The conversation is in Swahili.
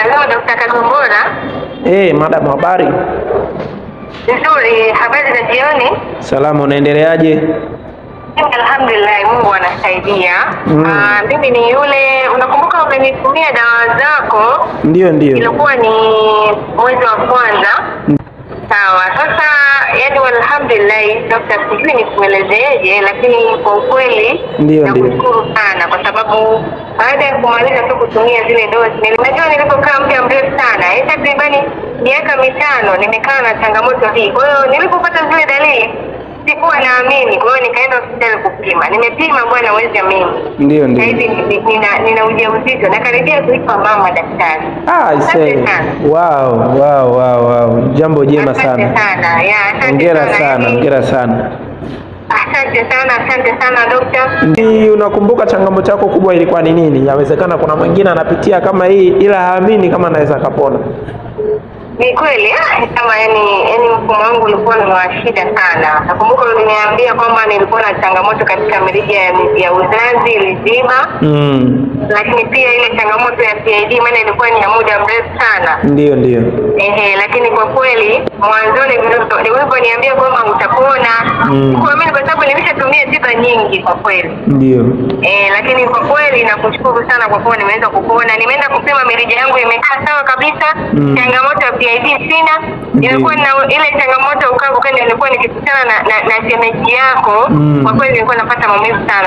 Halo Dr. Kagombora. Madam, habari? Nzuri, habari za jioni? Salama, unaendeleaje? Alhamdulillah, Mungu anasaidia. Mimi ni yule, unakumbuka umenitumia dawa zako? Ndio. Ilikuwa ni mwezi wa kwanza. Sawa. Sasa yani alhamdulillah Dr. sijui nikuelezeje, lakini kwa ukweli nakushukuru sana kwa sababu baada ya kumaliza tu kutumia zile dozi, unajua nilipokaa muda mrefu sana, takribani miaka 5 nimekaa na changamoto hii. Kwa hiyo nilipopata zile dalili sikuwa naamini, kwa hiyo nikaenda hospitali kupima. Nimepima bwana, mwezi mimi. Ndio. Hivi nina ujauzito na karibia kuipa mama daktari. Wow. Jambo jema sana. Hongera sana. Asante sana dokta. Unakumbuka changamoto yako kubwa ilikuwa ni nini? Yawezekana kuna mwingine anapitia kama hii ila haamini kama anaweza kapona. Ni kweli kama yani mfumo wangu ulikuwa ni wa shida sana. Nakumbuka uliniambia kwamba nilikuwa na changamoto katika mirija ya uzazi ilizima. Lakini pia ile changamoto ya PID maana ilikuwa ni ya muda mrefu sana. Ndio. Lakini kwa kweli mwanzoni niliponiambia kwamba utapona, kwa mimi kwa sababu nimeshatumia tiba nyingi kwa kweli. Ndio. Lakini kwa kweli nakushukuru sana kwa kuwa nimeweza kupona. Nimeenda kupima mirija yangu imekaa sawa kabisa. Changamoto ya PID sina. Ilikuwa na ile changamoto ukavu, nilikuwa nikikutana na shemeji yako. Kwa kweli nilikuwa napata maumivu sana.